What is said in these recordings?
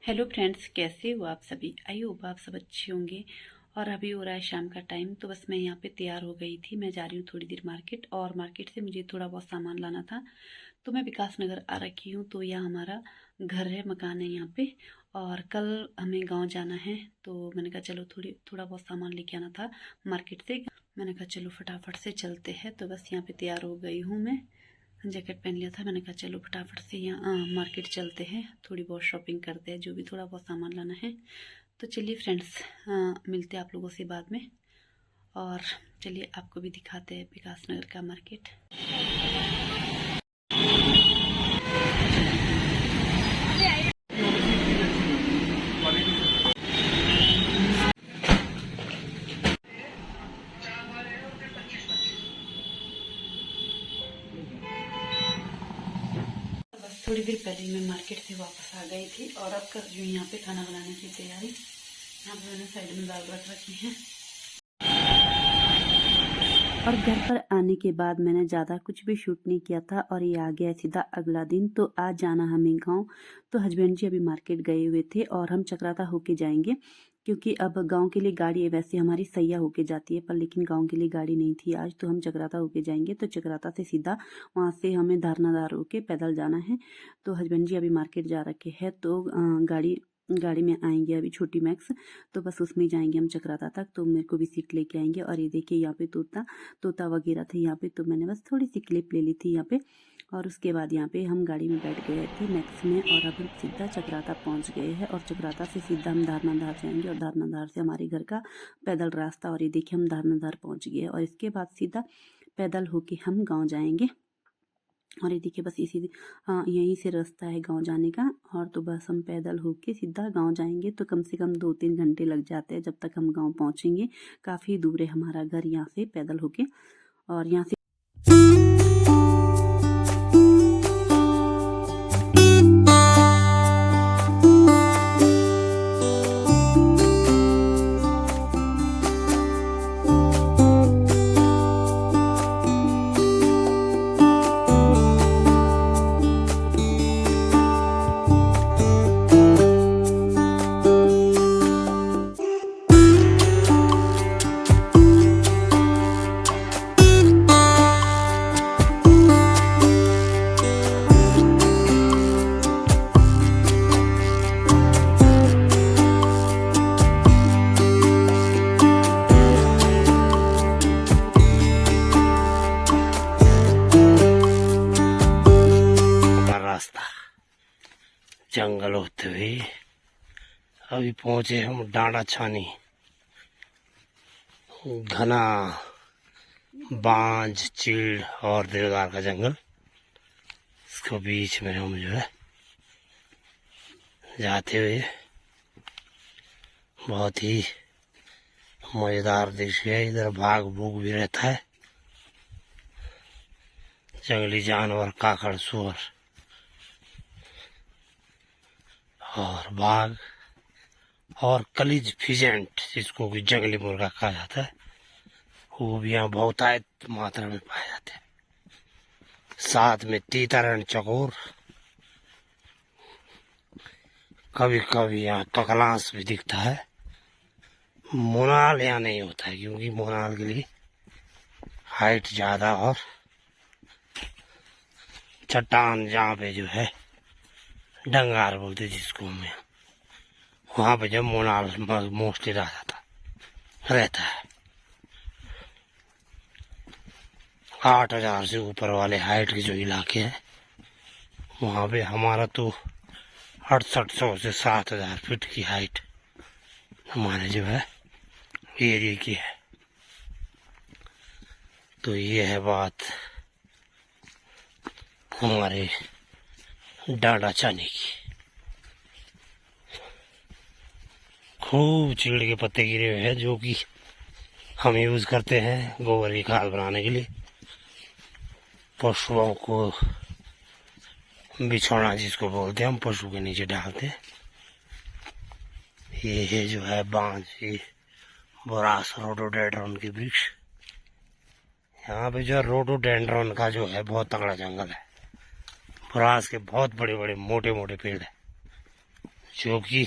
Hello friends, कैसे हो आप सभी। आई होप आप सब अच्छे होंगे। और अभी हो रहा है शाम का टाइम, तो बस मैं यहाँ पे तैयार हो गई थी। मैं जा रही हूँ थोड़ी देर मार्केट, और मार्केट से मुझे थोड़ा बहुत सामान लाना था। तो मैं विकास नगर आ रखी हूँ। तो यहाँ हमारा घर है, मकान है यहाँ पे। और कल हमें गाँव जाना है, तो मैंने कहा चलो थोड़ा बहुत सामान लेके आना था मार्केट से। मैंने कहा चलो फटाफट से चलते हैं। तो बस यहाँ पे तैयार हो गई हूँ मैं। जैकेट पहन लिया था। मैंने कहा चलो फटाफट से यहाँ मार्केट चलते हैं, थोड़ी बहुत शॉपिंग करते हैं, जो भी थोड़ा बहुत सामान लाना है। तो चलिए फ्रेंड्स, मिलते हैं आप लोगों से बाद में। और चलिए आपको भी दिखाते हैं विकास नगर का मार्केट। बस थोड़ी देर पहले मैं मार्केट से वापस आ गई थी, और अब कर रही हूँ यहाँ पे खाना बनाने की तैयारी। यहाँ पे मैंने साइड में दाल रख रखी है। और घर पर आने के बाद मैंने ज़्यादा कुछ भी शूट नहीं किया था, और ये आ गया सीधा अगला दिन। तो आज जाना हमें गांव। तो हस्बैंड जी अभी मार्केट गए हुए थे, और हम चक्राता होके जाएंगे, क्योंकि अब गांव के लिए गाड़ी है। वैसे हमारी सैया होके जाती है, पर लेकिन गांव के लिए गाड़ी नहीं थी आज, तो हम चक्राता होके जाएंगे। तो चक्राता से सीधा वहाँ से हमें धारनाधार होके पैदल जाना है। तो हस्बैंड जी अभी मार्केट जा रखे हैं, तो गाड़ी में आएंगे अभी छोटी मैक्स। तो बस उसमें जाएंगे हम चक्राता तक। तो मेरे को भी सीट लेके आएंगे। और ये देखिए यहाँ पे तोता वगैरह थे यहाँ पे, तो मैंने बस थोड़ी सी क्लिप ले ली थी यहाँ पे। और उसके बाद यहाँ पे हम गाड़ी में बैठ गए थे मैक्स में, और अब हम सीधा चक्राता पहुँच गए हैं। और चक्राता से सीधा हम धारनाधार जाएंगे, और धारनाधार से हमारे घर का पैदल रास्ता। और ये देखिए हम धारनाधार पहुँच गए, और इसके बाद सीधा पैदल होके हम गाँव जाएंगे। और ये देखिए बस यहीं से रास्ता है गांव जाने का। और तो बस हम पैदल होके सीधा गांव जाएंगे। तो कम से कम 2-3 घंटे लग जाते हैं जब तक हम गांव पहुंचेंगे। काफ़ी दूर है हमारा घर यहाँ से पैदल होके। और यहाँ से रास्ता जंगल होते हुए अभी पहुंचे हम डांडा छानी। घना बांझ चीड़ और देवदार का जंगल, इसको बीच में हम जो है जाते हुए बहुत ही मजेदार दृश्य है। इधर भाग भूग भी रहता है, जंगली जानवर, काकड़, सुअर और बाघ, और कलिज फिजेंट जिसको कि जंगली मुर्गा कहा जाता है, वो भी यहाँ बहुतायत मात्रा में पाए जाते हैं। साथ में तीतर चकोर, कभी कभी यहाँ ककलांस भी दिखता है। मोनाल यहाँ नहीं होता है, क्योंकि मोनाल के लिए हाइट ज्यादा, और चट्टान जहाँ पे जो है डंगार बोलते जिसको हमें, वहां पे जब मोनाल मोस्टली रहता है। 8,000 से ऊपर वाले हाइट के जो इलाके हैं, वहां पे हमारा तो 6800 से 7,000 फीट की हाइट हमारे जो है एरिया की है। तो ये है बात हमारे डांडा छानी की। खूब चीड़ के पत्ते गिरे हुए हैं, जो कि हम यूज करते हैं गोबर की खाद बनाने के लिए। पशुओं को बिछौना जिसको बोलते हैं, हम पशु के नीचे डालते हैं। ये है जो है बांझ, ये बोरास रोडोडेंड्रॉन की वृक्ष। यहाँ पे जो रोडोडेंड्रॉन का जो है बहुत तगड़ा जंगल है। बोरास के बहुत बड़े बड़े मोटे मोटे पेड़ है, जो कि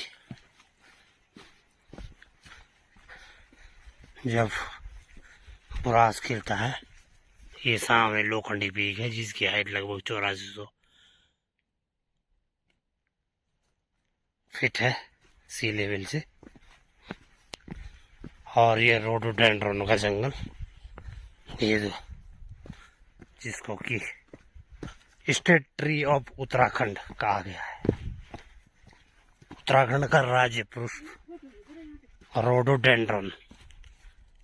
जब बुरास खेलता है। ये सामने लोखंडी पीक है जिसकी हाइट लगभग 8400 फीट है सी लेवल से। और ये रोडोडेंड्रॉन का जंगल, ये जो जिसको कि स्टेट ट्री ऑफ उत्तराखंड कहा गया है। उत्तराखंड का राज्य पुष्प रोडोडेंड्रॉन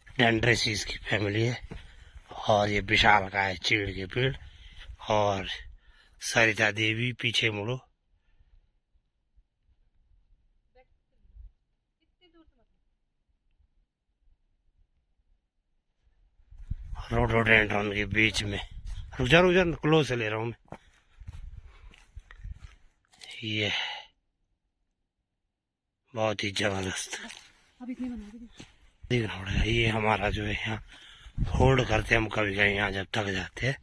डेंड्रेसीज की फैमिली है। और ये विशाल का है चीड़ के पेड़। और सरिता देवी, पीछे मुड़ो, रोडोडेंड्रॉन के बीच में। रुक जा क्लोज से ले रहा हूं मैं। ये बहुत ही जबरदस्त दिख रहा है। ये हमारा जो है यहाँ होल्ड करते हैं हम कभी कभी यहाँ जब थक जाते हैं।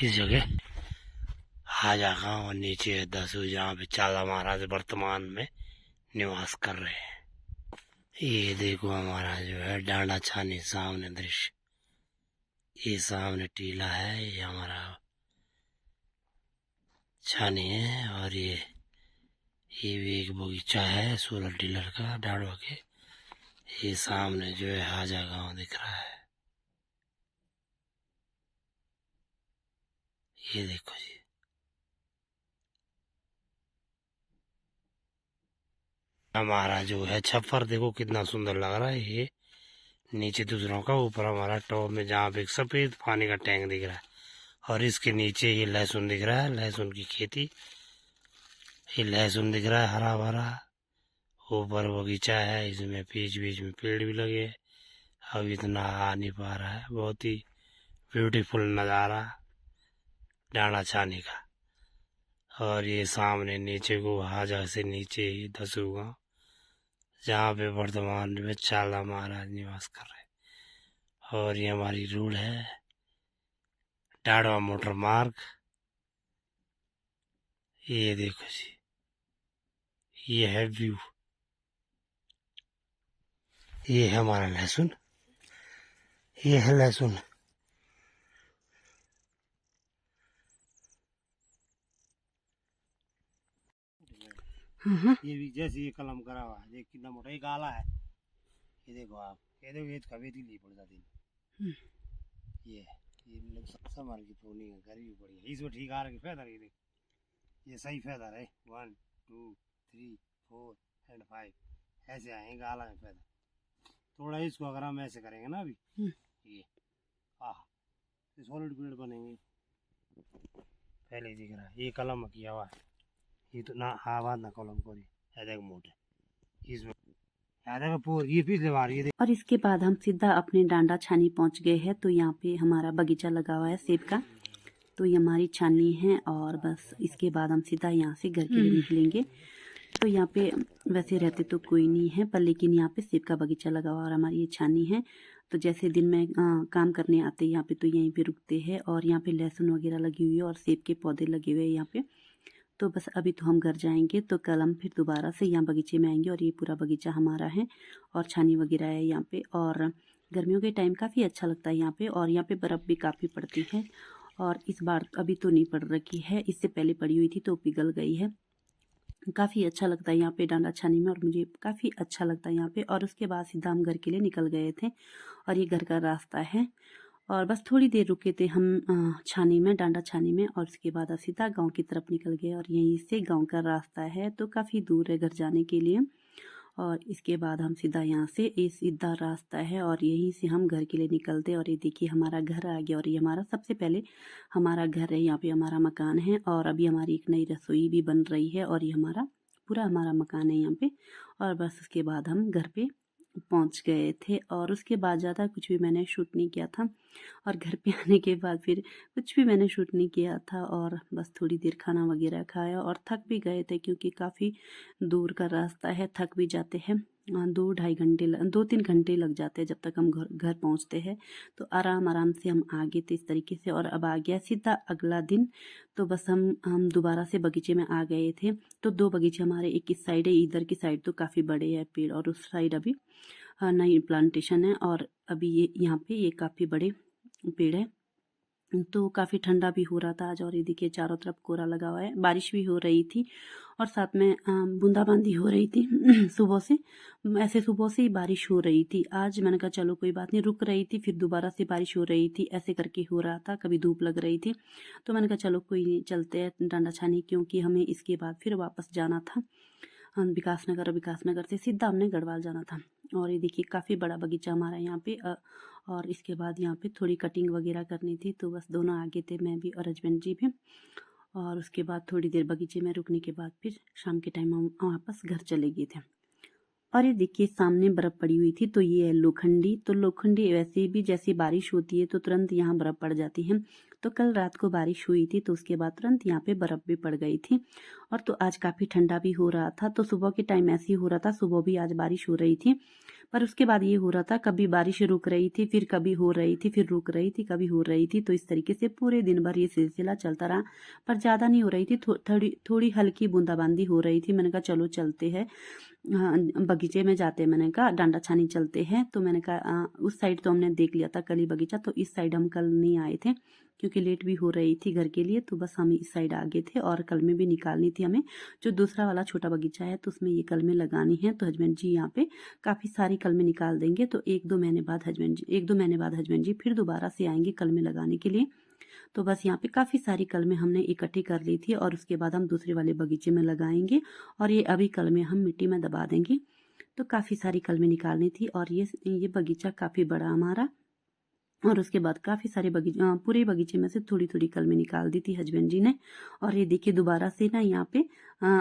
इस जगह हाजा गांव और नीचे है दसू, जहाँ पे चाला महाराज वर्तमान में निवास कर रहे हैं। ये देखो हमारा जो है डांडा छानी सामने दृश्य। ये सामने टीला है, ये हमारा छानी है। और ये भी एक बगीचा है सोलर डीलर का डाड़वा के। ये सामने जो है हाजा गांव दिख रहा है। ये देखो जी, हमारा जो है छप्पर देखो कितना सुंदर लग रहा है। ये नीचे दूसरों का, ऊपर हमारा टॉप में जहाँ पे एक सफेद पानी का टैंक दिख रहा है। और इसके नीचे ये लहसुन दिख रहा है, लहसुन की खेती। ये लहसुन दिख रहा है हरा भरा। ऊपर बगीचा है, इसमें बीच बीच में पेड़ भी लगे। अब इतना आ नहीं पा रहा है। बहुत ही ब्यूटीफुल नज़ारा डांडा छानी का। और ये सामने नीचे को हाजा से नीचे ही दसू गाँव, जहाँ पे वर्तमान में चाला महाराज निवास कर रहे। और ये हमारी रोड है डाड़वा मोटर मार्ग। ये देखो जी, ये है व्यू। ये है हमारा लहसुन, ये है लहसुन। ये भी जैसे ये कलम करा हुआ है, देख कितना मोटा, ये गाला है। ये देखो आप, ये देखो ये कवेटी ली पड़ जाती है। ये समर की पूर्णी गरी भी पड़ी है। इसमें ठीक आ रहा है फेदर। ये देख, ये सही फेदर है। 1 2 3 4 एंड 5 ऐसे आए गाला में फेदर। थोड़ा इसको अगर हम ऐसे करेंगे ना अभी, ये सॉलिड पेड़ बनेंगे। पहले दिख रहा है ये कलम किया हुआ है। ये तो ना आवाज ना कलम कोरी ऐसे मोटे इसमें ये पिछले बार ये। और इसके बाद हम सीधा अपने डांडा छानी पहुंच गए हैं। तो यहाँ पे हमारा बगीचा लगा हुआ है सेब का। तो ये हमारी छानी है। और बस इसके बाद हम सीधा यहाँ से घर के लिए निकलेंगे। तो यहाँ पे वैसे रहते तो कोई नहीं है, पर लेकिन यहाँ पे सेब का बगीचा लगा हुआ और हमारी ये छानी है। तो जैसे दिन में काम करने आते यहाँ पे तो यहीं पे रुकते हैं। और यहाँ पे लहसुन वगैरह लगी हुई है और सेब के पौधे लगे हुए हैं यहाँ पे। तो बस अभी तो हम घर जाएंगे, तो कल हम फिर दोबारा से यहाँ बगीचे में आएंगे। और ये पूरा बगीचा हमारा है और छानी वगैरह है यहाँ पे। और गर्मियों के टाइम काफ़ी अच्छा लगता है यहाँ पे। और यहाँ पे बर्फ़ भी काफ़ी पड़ती है। और इस बार अभी तो नहीं पड़ रखी है, इससे पहले पड़ी हुई थी तो पिघल गई है। काफ़ी अच्छा लगता है यहाँ पे डांडा छानी में, और मुझे काफ़ी अच्छा लगता है यहाँ पे। और उसके बाद सीधा हम घर के लिए निकल गए थे। और ये घर का रास्ता है। और बस थोड़ी देर रुके थे हम छानी में, डांडा छानी में। और उसके बाद अब सीधा गांव की तरफ निकल गए। और यहीं से गांव का रास्ता है, तो काफ़ी दूर है घर जाने के लिए। और इसके बाद हम सीधा यहाँ से, ये सीधा रास्ता है और यहीं से हम घर के लिए निकलते। और ये देखिए हमारा घर आ गया। और ये हमारा सबसे पहले हमारा घर है, यहाँ पे हमारा मकान है। और अभी हमारी एक नई रसोई भी बन रही है। और ये हमारा पूरा हमारा मकान है यहाँ पे। और बस उसके बाद हम घर पे पहुंच गए थे। और उसके बाद ज़्यादा कुछ भी मैंने शूट नहीं किया था। और घर पे आने के बाद फिर कुछ भी मैंने शूट नहीं किया था। और बस थोड़ी देर खाना वगैरह खाया और थक भी गए थे, क्योंकि काफ़ी दूर का रास्ता है, थक भी जाते हैं। 2-3 घंटे लग जाते हैं जब तक हम घर पहुंचते हैं। तो आराम से हम आगे थे इस तरीके से, और अब आ गया सीधा अगला दिन। तो बस हम दोबारा से बगीचे में आ गए थे। तो 2 बगीचे हमारे, एक इस साइड है, इधर की साइड तो काफ़ी बड़े हैं पेड़, और उस साइड अभी नई प्लांटेशन है, और अभी ये यहाँ पे ये काफ़ी बड़े पेड़ है। तो काफ़ी ठंडा भी हो रहा था आज, और ये देखिए चारों तरफ कोहरा लगा हुआ है। बारिश भी हो रही थी और साथ में बूंदाबांदी हो रही थी सुबह से, ऐसे सुबह से ही बारिश हो रही थी। आज मैंने कहा चलो कोई बात नहीं, रुक रही थी, फिर दोबारा से बारिश हो रही थी, ऐसे करके हो रहा था, कभी धूप लग रही थी। तो मैंने कहा चलो कोई नहीं, चलते हैं डांडा छानी, क्योंकि हमें इसके बाद फिर वापस जाना था विकासनगर से सीधा हमने गढ़वाल जाना था। और ये देखिए काफ़ी बड़ा बगीचा हमारा यहाँ पे, और इसके बाद यहाँ पे थोड़ी कटिंग वगैरह करनी थी, तो बस दोनों आगे थे, मैं भी और हस्बैंड जी भी। और उसके बाद थोड़ी देर बगीचे में रुकने के बाद फिर शाम के टाइम हम वापस घर चले गए थे। और ये देखिए सामने बर्फ़ पड़ी हुई थी, तो ये है लोखंडी। तो लोखंडी वैसे भी जैसे बारिश होती है तो तुरंत यहाँ बर्फ़ पड़ जाती है। तो कल रात को बारिश हुई थी, तो उसके बाद तुरंत यहाँ पे बर्फ़ भी पड़ गई थी। और तो आज काफ़ी ठंडा भी हो रहा था, तो सुबह के टाइम ऐसे ही हो रहा था, सुबह भी आज बारिश हो रही थी। पर उसके बाद ये हो रहा था, कभी बारिश रुक रही थी, फिर कभी हो रही थी, फिर रुक रही थी, कभी हो रही थी। तो इस तरीके से पूरे दिन भर ये सिलसिला चलता रहा, पर ज़्यादा नहीं हो रही थी, थोड़ी हल्की बूंदाबांदी हो रही थी। मैंने कहा चलो चलते हैं, बगीचे में जाते, मैंने कहा डांडा छानी चलते हैं। तो मैंने कहा उस साइड तो हमने देख लिया था कल ही बगीचा, तो इस साइड हम कल नहीं आए थे क्योंकि लेट भी हो रही थी घर के लिए, तो बस हम इस साइड आगे थे। और कल में भी निकालनी थी हमें, जो दूसरा वाला छोटा बगीचा है तो उसमें ये कल में लगानी है। तो हस्बैंड जी यहाँ पे काफ़ी सारी कल में निकाल देंगे, तो 1-2 महीने बाद हस्बैंड जी फिर दोबारा से आएंगे कल में लगाने के लिए। तो बस यहाँ पे काफ़ी सारी कलमें हमने इकट्ठी कर ली थी, और उसके बाद हम दूसरे वाले बगीचे में लगाएंगे, और ये अभी कलमें हम मिट्टी में दबा देंगे। तो काफ़ी सारी कलमें निकालनी थी, और ये बगीचा काफ़ी बड़ा हमारा। और उसके बाद काफ़ी सारे पूरे बगीचे में से थोड़ी थोड़ी कलमें निकाल दी थी हस्बैंड जी ने। और ये देखिए दोबारा से ना यहाँ पे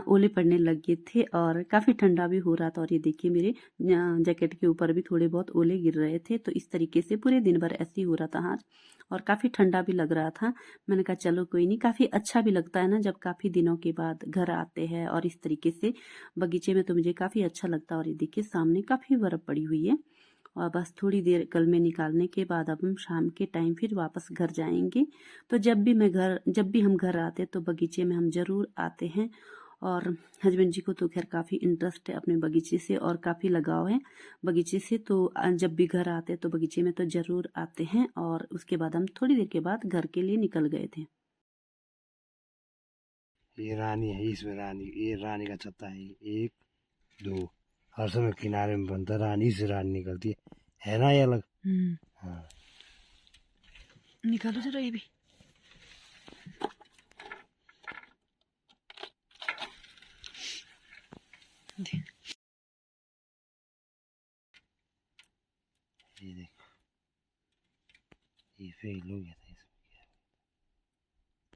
ओले पड़ने लग गए थे, और काफ़ी ठंडा भी हो रहा था। और ये देखिए मेरे जैकेट के ऊपर भी थोड़े बहुत ओले गिर रहे थे। तो इस तरीके से पूरे दिन भर ऐसे ही हो रहा था आज, और काफ़ी ठंडा भी लग रहा था। मैंने कहा चलो कोई नहीं, काफ़ी अच्छा भी लगता है ना जब काफ़ी दिनों के बाद घर आते हैं और इस तरीके से बगीचे में, तो मुझे काफ़ी अच्छा लगता है। और ये देखिए सामने काफ़ी बर्फ़ पड़ी हुई है, और बस थोड़ी देर कल में निकालने के बाद अब हम शाम के टाइम फिर वापस घर जाएंगे। तो जब भी हम घर आते तो बगीचे में हम ज़रूर आते हैं। और हस्बैंड जी को तो खैर काफ़ी इंटरेस्ट है अपने बगीचे से, और काफ़ी लगाव है बगीचे से, तो जब भी घर आते तो बगीचे में तो ज़रूर आते हैं। और उसके बाद हम थोड़ी देर के बाद घर के लिए निकल गए थे। ये रानी है, इसमें ये रानी का छत्ता है, 1 2 हर समय किनारे में बनता, रानी से रानी निकलती है ना, ये अलग। हाँ निकालो जरा ये भी। ये देखो, ये फेल हो गया था, इसमें क्या,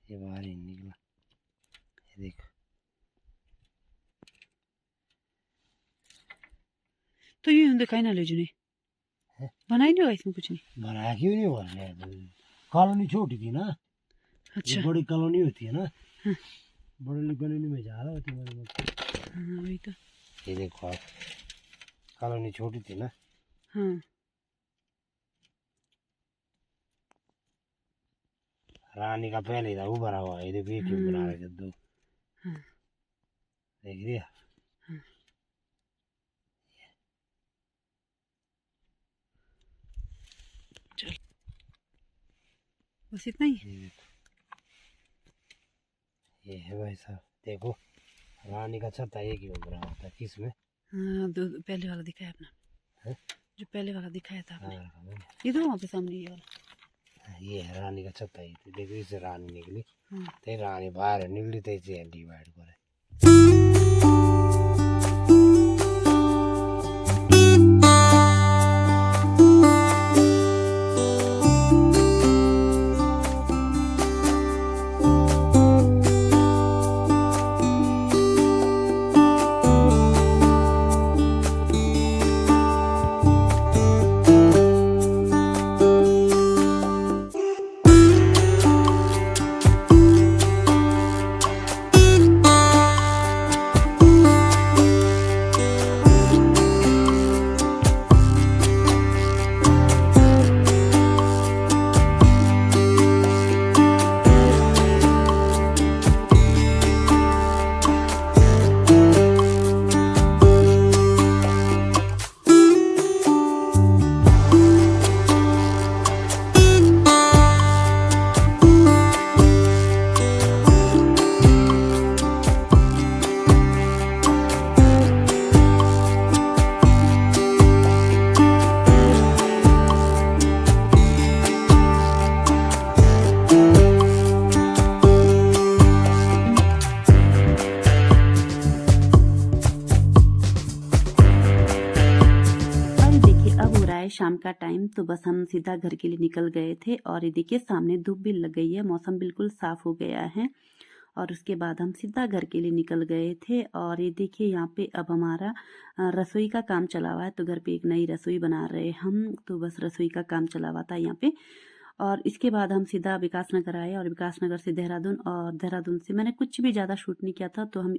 ये बाहर ही निकला। ये देखो, तो ये दिखाई ना ले जुने बनाई नहीं होगा इसमें कुछ नहीं बनाया क्यों नहीं हुआ? कॉलोनी छोटी थी ना। अच्छा, बड़ी कॉलोनी होती है ना। हाँ। बड़ी कॉलोनी में जा रहा होती है। हाँ वही तो, ये देखो आप, कॉलोनी छोटी थी ना। हाँ रानी का पहले था वो भरा हुआ, ये देखो, ये क्यों बना रहे थे 2। हाँ देख लिया। हाँ। चल बस इतना ही। ये है भाई साहब, देखो रानी का छत्ता ये क्यों बना होता है, किसमें? हाँ पहले वाला दिखाया अपना है? जो पहले वाला दिखाया था आपने, ये तो वहाँ पे सामने ये वाला, ये है रानी का छत्ता। ये देखो, इससे रानी निकली। हाँ। तो रानी बाहर निकली तो इसे डिवाइड करे। का टाइम, तो बस हम सीधा घर के लिए निकल गए थे। और ये देखिए सामने धूप भी लग गई है, मौसम बिल्कुल साफ हो गया है। और उसके बाद हम सीधा घर के लिए निकल गए थे। और ये देखिए यहाँ पे अब हमारा रसोई का काम चला हुआ है, तो घर पे एक नई रसोई बना रहे हम, तो बस रसोई का काम चला हुआ था यहाँ पे। और इसके बाद हम सीधा विकास नगर आए और विकास नगर से देहरादून, और देहरादून से मैंने कुछ भी ज़्यादा शूट नहीं किया था। तो हम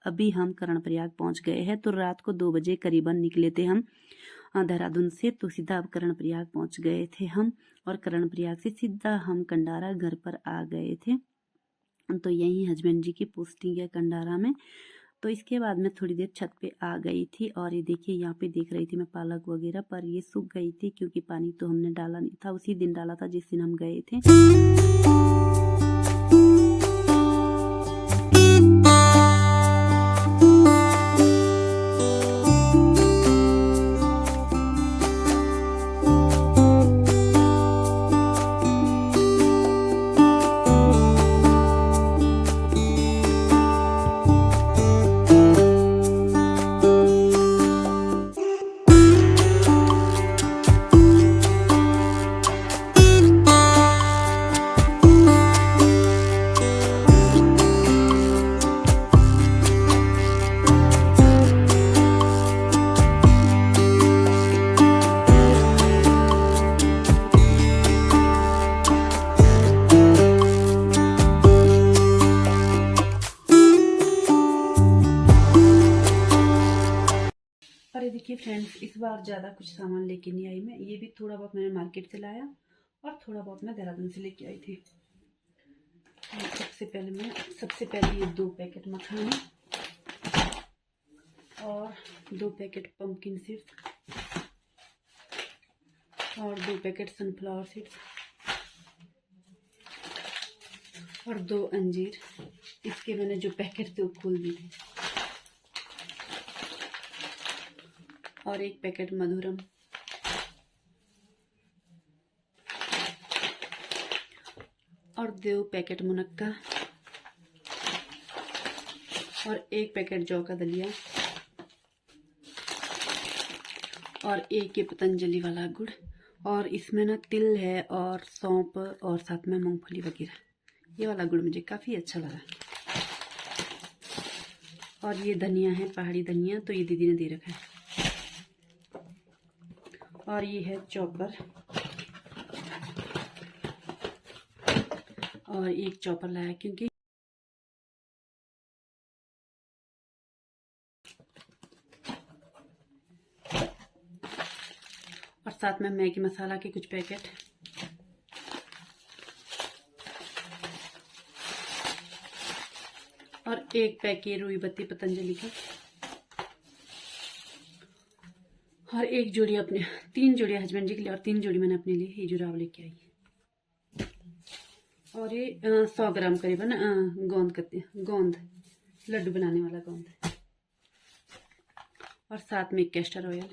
अभी हम कर्णप्रयाग पहुँच गए हैं। तो रात को 2 बजे करीबन निकले थे हम देहरादून से, तो सीधा अब कर्णप्रयाग पहुँच गए थे हम। और कर्णप्रयाग से सीधा हम कंडारा घर पर आ गए थे। तो यही हस्बैंड जी की पोस्टिंग है कंडारा में। तो इसके बाद मैं थोड़ी देर छत पे आ गई थी। और ये देखिए यहाँ पे देख रही थी मैं पालक वगैरह, पर ये सूख गई थी क्योंकि पानी तो हमने डाला नहीं था, उसी दिन डाला था जिस दिन हम गए थे। और ये देखिए फ्रेंड्स, इस बार ज़्यादा कुछ सामान लेके नहीं आई मैं। ये भी थोड़ा बहुत मैंने मार्केट से लाया और थोड़ा बहुत मैं देहरादून से लेके आई थी। सबसे पहले ये 2 पैकेट मखाने और 2 पैकेट पंपकिन सीड्स और 2 पैकेट सनफ्लावर सीड्स और 2 अंजीर। इसके मैंने जो पैकेट थे वो खोल दिए थे। और 1 पैकेट मधुरम और 2 पैकेट मुनक्का और 1 पैकेट जौ का दलिया और 1 ये पतंजलि वाला गुड़। और इसमें ना तिल है और सौंफ और साथ में मूंगफली वगैरह। ये वाला गुड़ मुझे काफ़ी अच्छा लगा। और ये धनिया है, पहाड़ी धनिया, तो ये दीदी ने दे रखा है। और ये है चॉपर, और एक चॉपर लाया क्योंकि और साथ में मैगी मसाला के कुछ पैकेट और 1 पैकेट रुई बत्ती पतंजलि का और 1 जोड़ी अपने 3 जोड़ी हस्बैंड जी के लिए और 3 जोड़ी मैंने अपने लिए ये जुराव लेके आई। और ये 100 ग्राम करीबन गोंद लड्डू बनाने वाला गोंद। और साथ में कैस्टर ऑयल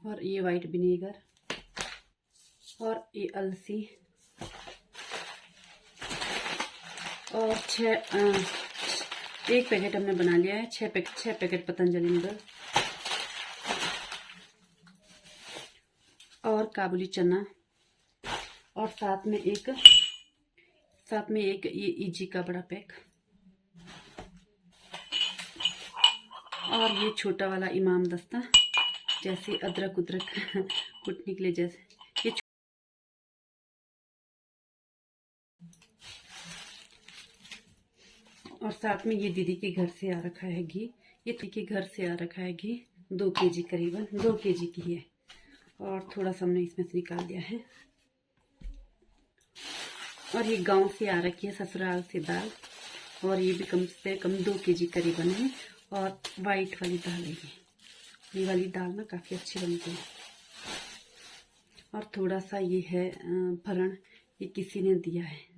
और ये वाइट विनेगर और ये अलसी और 1 पैकेट हमने बना लिया है। 6 पैकेट पतंजलि नूडल्स और काबुली चना और साथ में एक ये इजी का बड़ा पैक और ये छोटा वाला इमाम दस्ता, जैसे अदरक कुटने के लिए जैसे ये। और साथ में ये दीदी के घर से आ रखा है घी। ये दीदी के घर से आ रखा है घी 2 केजी करीबन 2 केजी की है। और थोड़ा सा हमने इसमें से निकाल दिया है। और ये गांव से आ रखी है ससुराल से दाल, और ये भी कम से कम 2 केजी करीबन है। और वाइट वाली दाल है ये वाली दाल ना काफ़ी अच्छी बनती है। और थोड़ा सा ये है फरण, ये किसी ने दिया है।